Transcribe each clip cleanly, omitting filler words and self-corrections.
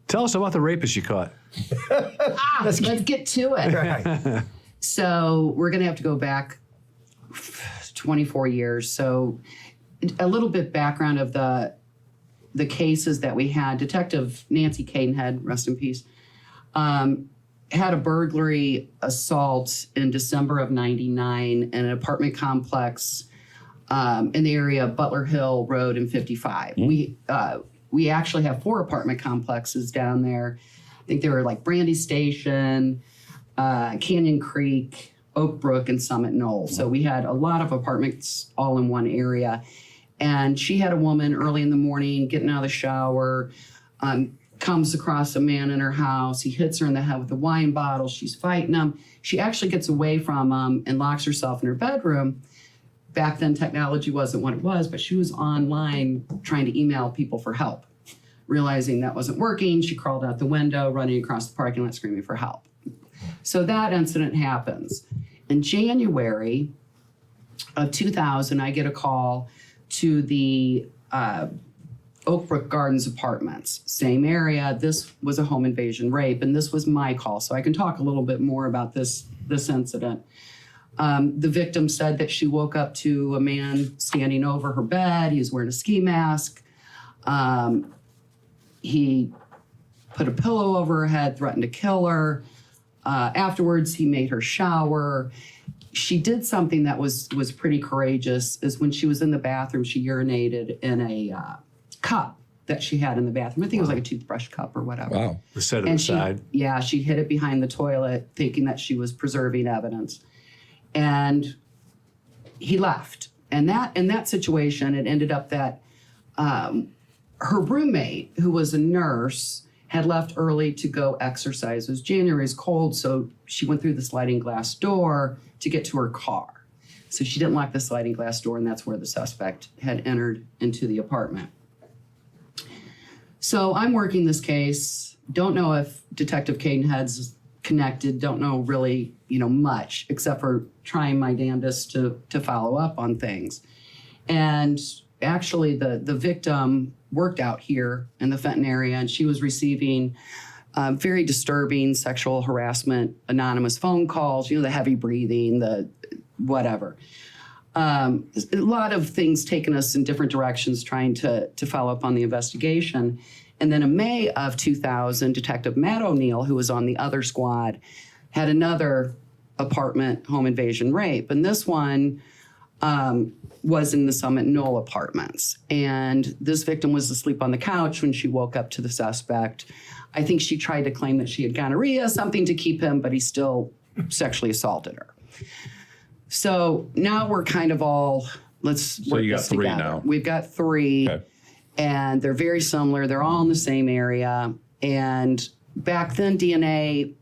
Tell us about the rapist you caught. Let's get to it. Right. So we're going to have to go back 24 years. So a little bit background of the cases that we had. Detective Nancy Cadenhead, rest in peace, had a burglary assault in December of 99 in an apartment complex in the area of Butler Hill Road and 55. We actually have 4 apartment complexes down there. I think they were like Brandy Station, Canyon Creek, Oak Brook, and Summit Knoll. So we had a lot of apartments all in one area. And she had a woman early in the morning getting out of the shower, comes across a man in her house. He hits her in the head with a wine bottle. She's fighting him. She actually gets away from him and locks herself in her bedroom. Back then, technology wasn't what it was, but she was online trying to email people for help. Realizing that wasn't working, she crawled out the window, running across the parking lot, screaming for help. So that incident happens. In January of 2000, I get a call to the Oak Brook Gardens Apartments, same area. This was a home invasion rape, and this was my call, so I can talk a little bit more about this incident. The victim said that she woke up to a man standing over her bed. He was wearing a ski mask. He put a pillow over her head, threatened to kill her. Afterwards, he made her shower. She did something that was pretty courageous, is when she was in the bathroom, she urinated in a cup that she had in the bathroom. I think it was like a toothbrush cup or whatever. Wow. Set it aside. Yeah, she hid it behind the toilet, thinking that she was preserving evidence. And he left. And in that situation, it ended up that her roommate, who was a nurse, had left early to go exercise. It was January's cold, so she went through the sliding glass door to get to her car. So she didn't lock the sliding glass door, and that's where the suspect had entered into the apartment. So I'm working this case. Don't know if Detective Cadenhead's connected. Don't know really, much, except for trying my damnedest to follow up on things. And actually, the victim worked out here in the Fenton area, and she was receiving very disturbing sexual harassment, anonymous phone calls, the heavy breathing, the whatever. A lot of things taking us in different directions trying to follow up on the investigation. And then in May of 2000, Detective Matt O'Neill, who was on the other squad, had another apartment home invasion rape. And this one was in the Summit Knoll apartments. And this victim was asleep on the couch when she woke up to the suspect. I think she tried to claim that she had gonorrhea, something to keep him, but he still sexually assaulted her. So now we're kind of all, let's work this together. So you got 3 now. We've got 3, okay. And they're very similar. They're all in the same area. And back then, DNA,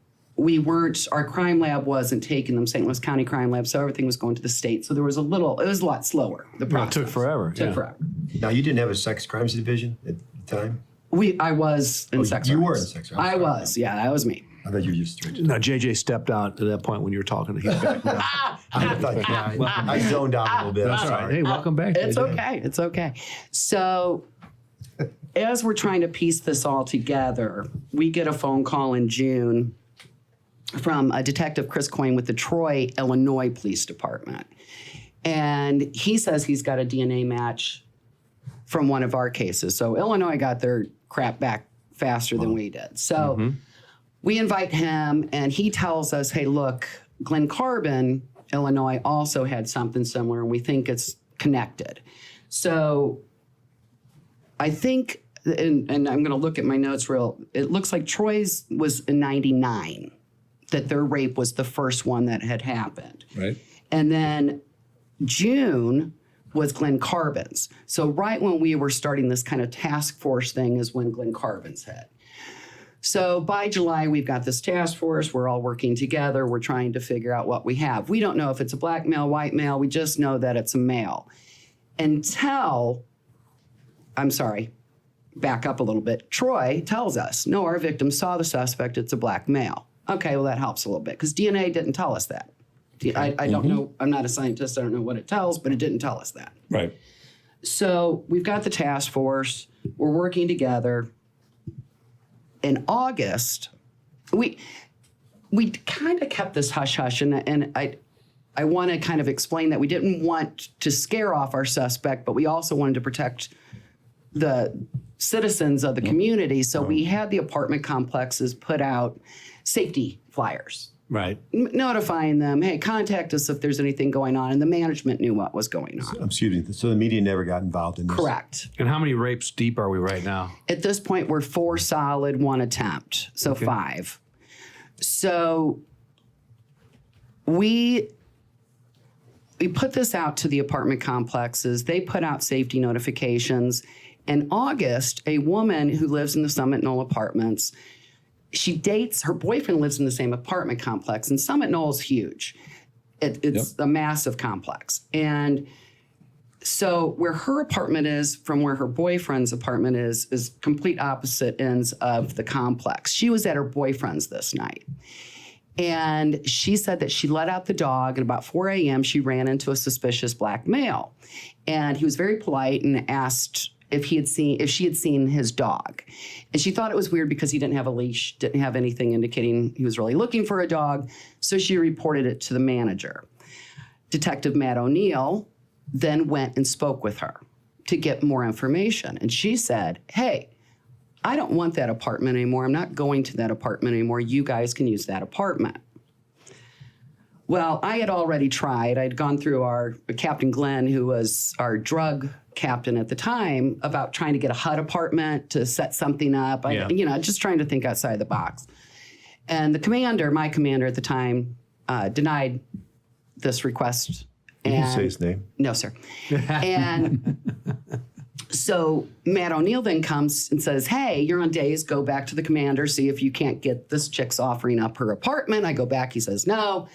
our crime lab wasn't taking them, St. Louis County Crime Lab, so everything was going to the state. So it was a lot slower, the process. It took forever. Forever. Now, you didn't have a sex crimes division at the time? I was in sex crimes. You were in sex crimes? I was, yeah, that was me. I thought you were just straight. Now, JJ stepped out at that point when you were talking to him. I zoned out a little bit. That's right. Hey, welcome back. It's okay. It's okay. So as we're trying to piece this all together, we get a phone call in June from a Detective Chris Coyne with the Troy, Illinois Police Department. And he says he's got a DNA match from one of our cases. So Illinois got their crap back faster than we did. So we invite him, and he tells us, hey, look, Glen Carbon, Illinois, also had something similar, and we think it's connected. So I think, and I'm going to look at my notes it looks like Troy's was in 99, that their rape was the first one that had happened. Right. And then June was Glen Carbon's. So right when we were starting this kind of task force thing is when Glen Carbon's hit. So by July, we've got this task force. We're all working together. We're trying to figure out what we have. We don't know if it's a black male, white male. We just know that it's a male. Back up a little bit. Troy tells us, no, our victim saw the suspect. It's a black male. Okay, well, that helps a little bit because DNA didn't tell us that. I don't know. I'm not a scientist. I don't know what it tells, but it didn't tell us that. Right. So we've got the task force. We're working together. in August, we kind of kept this hush hush, and I want to kind of explain that we didn't want to scare off our suspect, but we also wanted to protect the citizens of the community. So we had the apartment complexes put out safety flyers, Right. notifying them, hey, contact us if there's anything going on. And the management knew what was going on. Excuse me. So the media never got involved in this? Correct. And how many rapes deep are we right now? At this point, we're 4 solid, 1 attempt. So 5. So we put this out to the apartment complexes. They put out safety notifications. In August, a woman who lives in the Summit Knoll apartments, her boyfriend lives in the same apartment complex, and Summit Knoll is huge. It's a massive complex. And so where her apartment is from where her boyfriend's apartment is complete opposite ends of the complex. She was at her boyfriend's this night. And she said that she let out the dog, and about 4 a.m. she ran into a suspicious black male. And he was very polite and asked if she had seen his dog. And she thought it was weird because he didn't have a leash, didn't have anything indicating he was really looking for a dog. So she reported it to the manager. Detective Matt O'Neill then went and spoke with her to get more information. And she said, hey, I don't want that apartment anymore. I'm not going to that apartment anymore. You guys can use that apartment. Well, I had already tried. I'd gone through our Captain Glenn, who was our drug captain at the time, about trying to get a HUD apartment to set something up. Just trying to think outside the box. And the commander, my commander at the time, denied this request. You can say his name. No, sir. And so Matt O'Neill then comes and says, hey, you're on days, go back to the commander, see if you can't get this chick's offering up her apartment. I go back, he says no.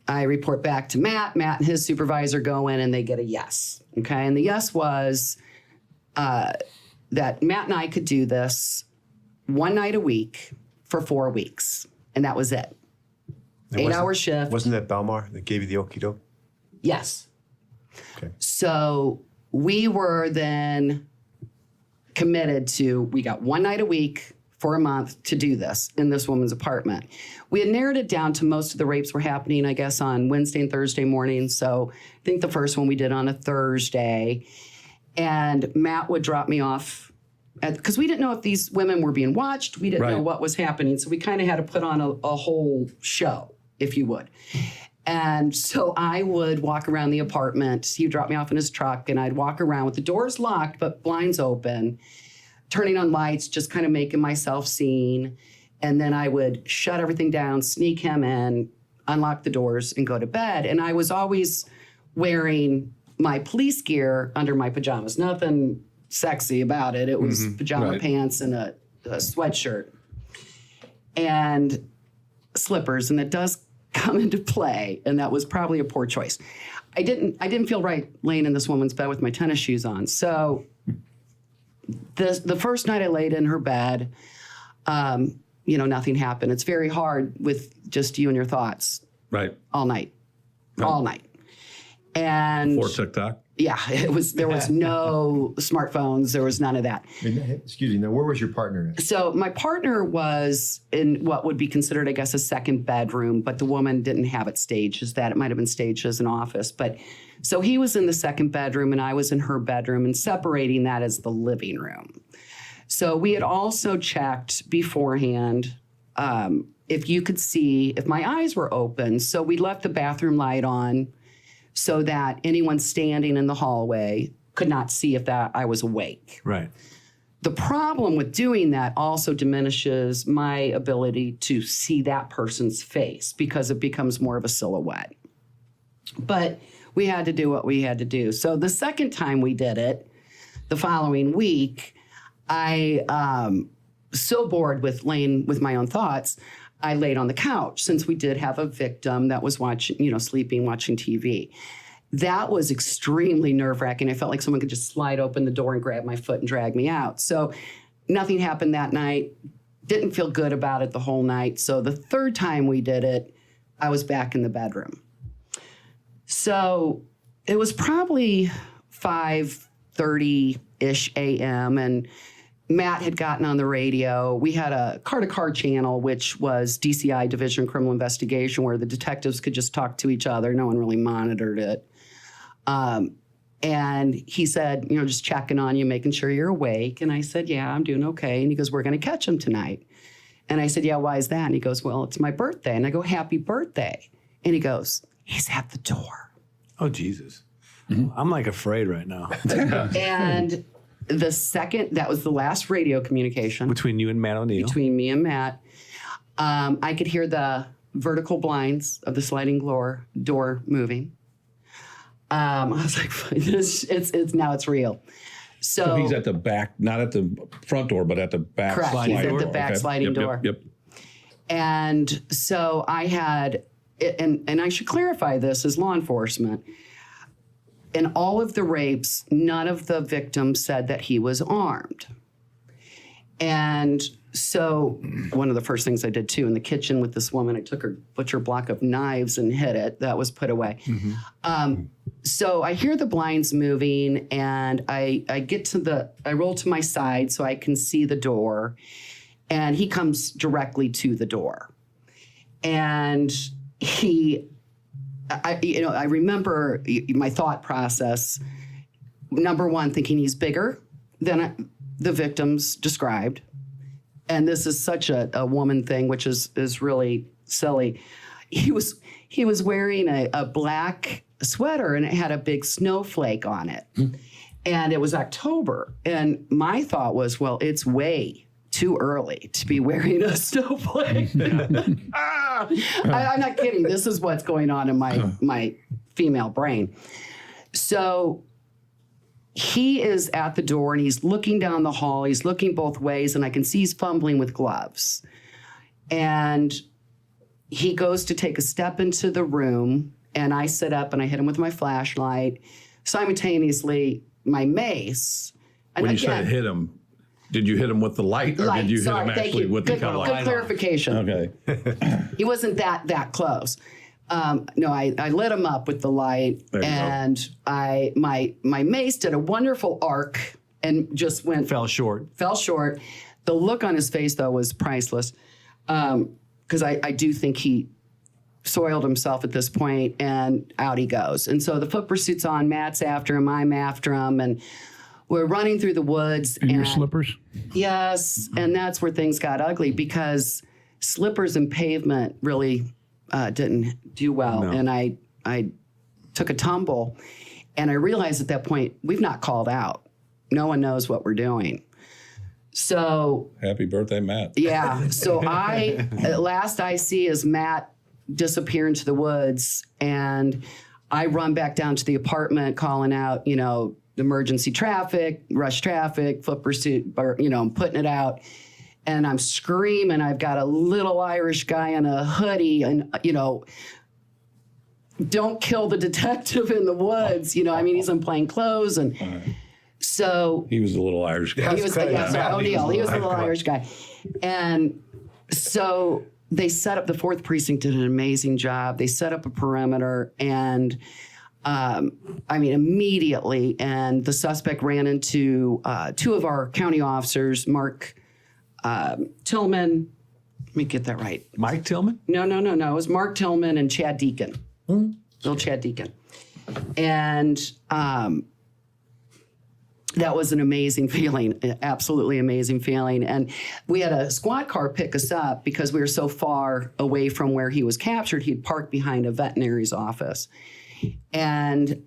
I report back to Matt. Matt and his supervisor go in and they get a yes. Okay. And the yes was that Matt and I could do this 1 night a week for 4 weeks. And that was it. 8-hour shift. Wasn't that Belmar that gave you the okie doke? Yes. Okay. So we were then committed to, we got 1 night a week for a month to do this in this woman's apartment. We had narrowed it down to most of the rapes were happening, I guess, on Wednesday and Thursday mornings. So I think the first one we did on a Thursday. And Matt would drop me off because we didn't know if these women were being watched. We didn't know what was happening. So we kind of had to put on a whole show, if you would. And so I would walk around the apartment. He would drop me off in his truck, and I'd walk around with the doors locked, but blinds open, turning on lights, just kind of making myself seen. And then I would shut everything down, sneak him in, unlock the doors, and go to bed. And I was always wearing my police gear under my pajamas. Nothing sexy about it. It was pajama pants and a sweatshirt and slippers. And it does come into play, and that was probably a poor choice. I didn't feel right laying in this woman's bed with my tennis shoes on. So the first night I laid in her bed, nothing happened. It's very hard with just you and your thoughts. Right. All night. All night. And For TikTok? Yeah, there was no smartphones. There was none of that. Excuse me. Now, where was your partner at? So my partner was in what would be considered, I guess, a second bedroom, but the woman didn't have it staged as that. It might have been staged as an office. But so he was in the second bedroom and I was in her bedroom, and separating that as the living room. So we had also checked beforehand if you could see if my eyes were open. So we left the bathroom light on so that anyone standing in the hallway could not see if I was awake. Right. The problem with doing that also diminishes my ability to see that person's face because it becomes more of a silhouette. But we had to do what we had to do. So the second time we did it, the following week, I, so bored with laying with my own thoughts, I laid on the couch since we did have a victim that was watching, sleeping, watching TV. That was extremely nerve-wracking. I felt like someone could just slide open the door and grab my foot and drag me out. So nothing happened that night. Didn't feel good about it the whole night. So the third time we did it, I was back in the bedroom. So it was probably 5:30-ish a.m. and Matt had gotten on the radio. We had a car-to-car channel, which was DCI, Division of Criminal Investigation, where the detectives could just talk to each other. No one really monitored it. And he said, just checking on you, making sure you're awake. And I said, yeah, I'm doing okay. And he goes, we're going to catch him tonight. And I said, yeah, why is that? And he goes, well, it's my birthday. And I go, happy birthday. And he goes, he's at the door. Oh, Jesus. I'm like afraid right now. And that was the last radio communication. Between you and Matt O'Neill. Between me and Matt. I could hear the vertical blinds of the sliding door moving. I was like, it's real. So he's at the back, not at the front door, but at the back. Correct. Sliding He's at door. the back sliding door. Yep. And so I had, and I should clarify this as law enforcement. In all of the rapes, none of the victims said that he was armed. And so one of the first things I did too in the kitchen with this woman, I took her butcher block of knives and hid it. That was put away. So I hear the blinds moving, and I roll to my side so I can see the door, and he comes directly to the door. And I remember my thought process. Number one, thinking he's bigger than the victims described. And this is such a woman thing, which is really silly. He was wearing a black sweater, and it had a big snowflake on it. And it was October. And my thought was, well, it's way too early to be wearing a snowflake. I'm not kidding. This is what's going on in my female brain. So he is at the door, and he's looking down the hall. He's looking both ways, and I can see he's fumbling with gloves. And he goes to take a step into the room, and I sit up and I hit him with my flashlight. Simultaneously, my mace. And When you say hit him, did you hit him with the light, or did you hit him actually with the color? Good clarification. Okay. He wasn't that close. No, I lit him up with the light, and my mace did a wonderful arc and just Fell short. The look on his face, though, was priceless, because I do think he soiled himself at this point, and out he goes. And so the foot pursuit's on. Matt's after him. I'm after him, and we're running through the woods. In your slippers? Yes, and that's where things got ugly, because slippers and pavement really didn't do well. No. And I took a tumble, and I realized at that point, we've not called out. No one knows what we're doing. So Happy birthday, Matt. yeah. So last I see is Matt disappear into the woods, and I run back down to the apartment calling out, emergency traffic, rush traffic, foot pursuit, I'm putting it out. And I'm screaming. I've got a little Irish guy in a hoodie, and, don't kill the detective in the woods. He's in plain clothes. And so He was a little Irish guy. he was, O'Neill. He was a little Irish guy. And so they set up, the 4th Precinct did an amazing job. They set up a perimeter, and immediately, and the suspect ran into 2 of our county officers, Mark Tillman. Let me get that right. Mike Tillman? No. It was Mark Tillman and Chad Deacon. Little Chad Deacon. And that was an amazing feeling, absolutely amazing feeling. And we had a squad car pick us up because we were so far away from where he was captured. He'd parked behind a veterinary's office. And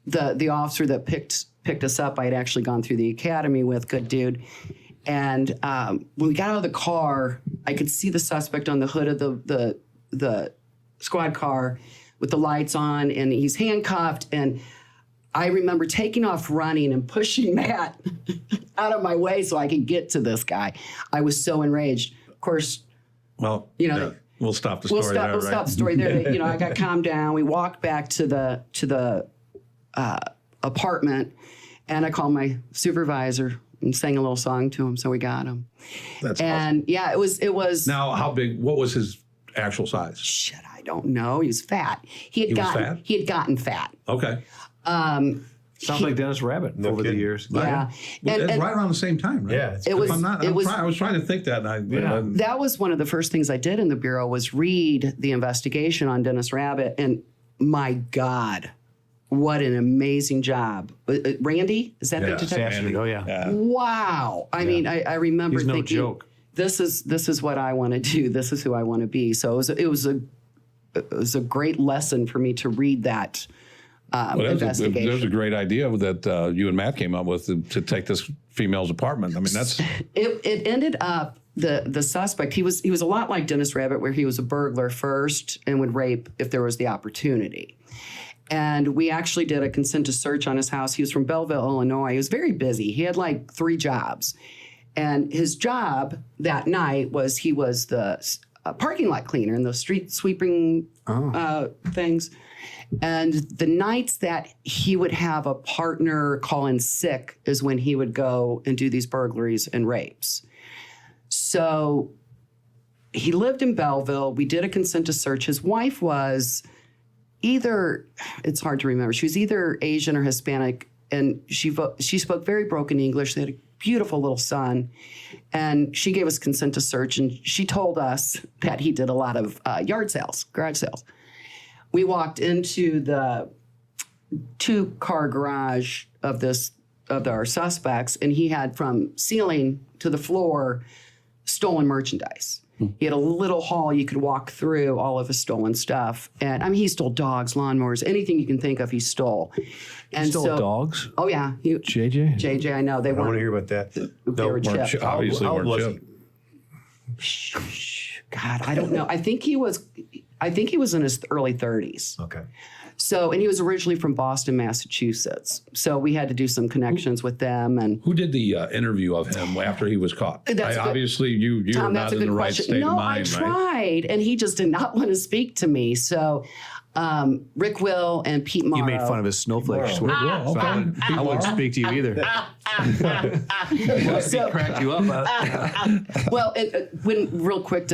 the officer that picked us up, I had actually gone through the academy with, good dude. And when we got out of the car, I could see the suspect on the hood of the squad car with the lights on, and he's handcuffed. And I remember taking off running and pushing Matt out of my way so I could get to this guy. I was so enraged. Of course, Well, we'll stop the we'll story stop, there, we'll right? stop the story there. I got calmed down. We walked back to the apartment, and I called my supervisor and sang a little song to him, so we got him. That's And yeah, it was. Now, how big? What was his actual size? Shit, I don't know. He was fat. He had was fat? He had gotten fat. Okay. Sounds like Dennis Rabbit over the kidding. years. Yeah. It's right around the same time, right? Yeah. It was, I was trying to think that. And that was one of the first things I did in the Bureau was read the investigation on Dennis Rabbit. And my God, what an amazing job. Randy, is that the detective? Sandy. Oh, yeah. Wow. I mean, I remember He's no thinking, joke. this is what I want to do. This is who I want to be. So it was a great lesson for me to read that investigation. That was a great idea that you and Matt came up with to take this female's apartment. I mean, that's it ended up the suspect. He was a lot like Dennis Rabbit, where he was a burglar first and would rape if there was the opportunity. And we actually did a consent to search on his house. He was from Belleville, Illinois. He was very busy. He had like 3 jobs. And his job that night was he was the parking lot cleaner and those street sweeping things. And the nights that he would have a partner call in sick is when he would go and do these burglaries and rapes. So he lived in Belleville. We did a consent to search. His wife was it's hard to remember. She was either Asian or Hispanic, and she spoke very broken English. They had a beautiful little son, and she gave us consent to search, and she told us that he did a lot of yard sales, garage sales. We walked into the 2-car garage of our suspects, and he had from ceiling to the floor stolen merchandise. He had a little hall you could walk through all of his stolen stuff. And I mean, he stole dogs, lawnmowers, anything you can think of, he stole. And Stole dogs? Oh, yeah. JJ, I know. They I don't want to weren't. hear about that. They were chipped. obviously How old weren't was chipped. God, I don't know. I think he was in his early 30s. Okay. So, and he was originally from Boston, Massachusetts. So we had to do some connections with them. And Who did the interview of him after he was caught? That's good. Obviously, you Tom, were that's not a in good the right question. state No, of mind, I right? tried, and he just did not want to speak to me. So Rick Will and Pete Morrow. You made fun of his snowflake. Well, okay. I wouldn't speak to you either. So- Cracked you up. Well, real quick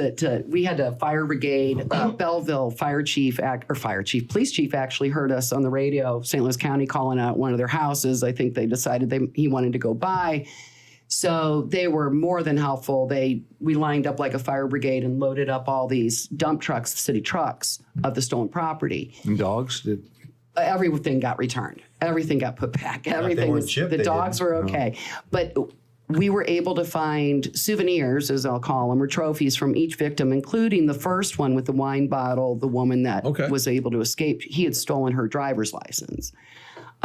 we had a fire brigade, Belleville police chief actually heard us on the radio, St. Louis County calling out one of their houses. I think they decided he wanted to go by. So they were more than helpful. We lined up like a fire brigade and loaded up all these dump trucks, city trucks of the stolen property. And dogs? Everything got returned. Everything got put back. Everything weren't was, chipped, the they dogs were okay. But we were able to find souvenirs, as I'll call them, or trophies from each victim, including the first one with the wine bottle, the woman that was able to escape. He had stolen her driver's license.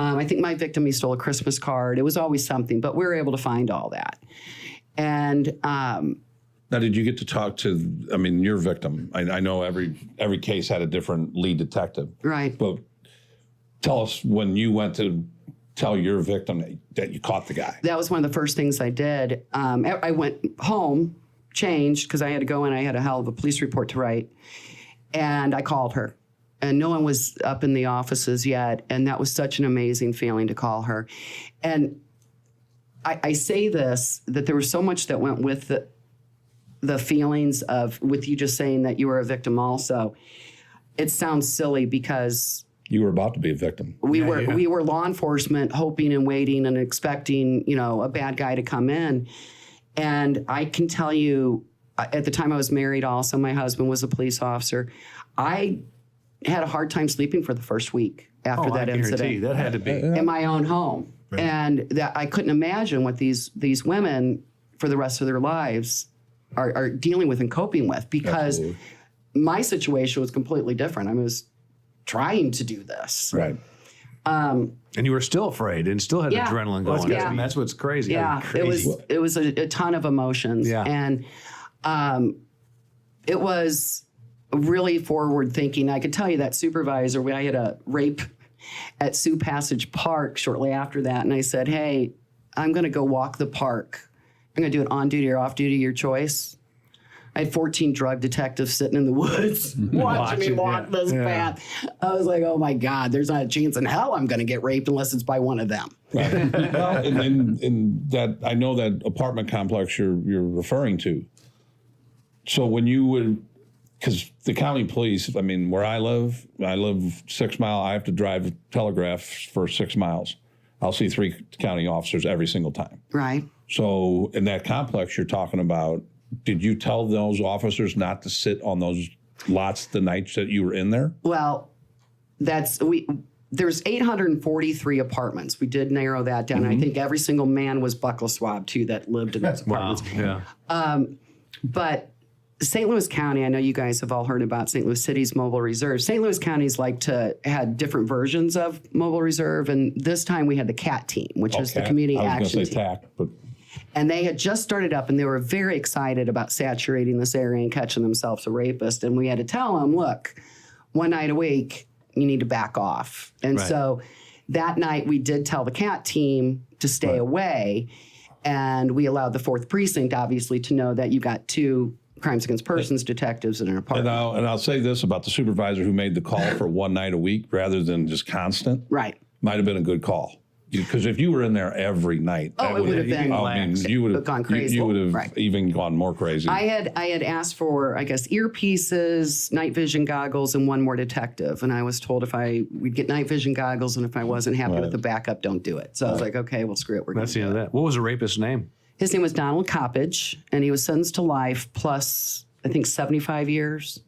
I think my victim, he stole a Christmas card. It was always something, but we were able to find all that. And Now, did you get to talk to, your victim? I know every case had a different lead detective. right. But tell us when you went to tell your victim that you caught the guy. That was one of the first things I did. I went home, changed, because I had to go in. I had a hell of a police report to write. And I called her. And no one was up in the offices yet. And that was such an amazing feeling to call her. And I say this, that there was so much that went with the feelings of, with you just saying that you were a victim also. It sounds silly because You were about to be a victim. we were law enforcement hoping and waiting and expecting, a bad guy to come in. And I can tell you, at the time I was married also, my husband was a police officer. I had a hard time sleeping for the first week after that I guarantee incident you, that had to be. in my own home. Right. And that I couldn't imagine what these women for the rest of their lives are dealing with and coping with, because Absolutely. my situation was completely different. I was trying to do this. Right. And you were still afraid and still had Yeah. adrenaline Well, going. yeah. And that's what's crazy. Yeah, Crazy. it was a ton of emotions. Yeah. And it was really forward thinking. I could tell you that supervisor, I had a rape at Sioux Passage Park shortly after that. And I said, hey, I'm going to go walk the park. I'm going to do it on duty or off duty, your choice. I had 14 drug detectives sitting in the woods watching me walk this path. I was like, oh my God, there's not a chance in hell I'm going to get raped unless it's by one of them. Right. Well, in that, I know that apartment complex you're referring to. So when you would, because the county police, where I live 6 miles, I have to drive telegraph for 6 miles. I'll see 3 county officers every single time. Right. So in that complex you're talking about, did you tell those officers not to sit on those lots the nights that you were in there? Well, there's 843 apartments. We did narrow that down. I think every single man was buckle swab too that lived in those apartments. Yeah. But St. Louis County, I know you guys have all heard about St. Louis City's mobile reserve. St. Louis counties had different versions of mobile reserve, and this time we had the CAT team, which is the community I was action going to say team. TAC, but And they had just started up, and they were very excited about saturating this area and catching themselves a rapist. And we had to tell them, look, one night a week, you need to back off. And Right. so that night we did tell the CAT team to stay away. And we allowed the 4th precinct, obviously, to know that you got 2 crimes against persons detectives in an apartment. and I'll say this about the supervisor who made the call for one night a week rather than just constant. Right. Might have been a good call. Because if you were in there every night, that it would have been- I mean, you would have gone crazy. You would have Right. even gone more crazy. I had asked for, I guess, earpieces, night vision goggles, and 1 more detective. And I was told we'd get night vision goggles, and if I wasn't happy with the backup, don't do it. So I was like, okay, well, screw it. We're That's the gonna end do of it. that. What was the rapist's name? His name was Donald Coppage, and he was sentenced to life plus, I think, 75 years.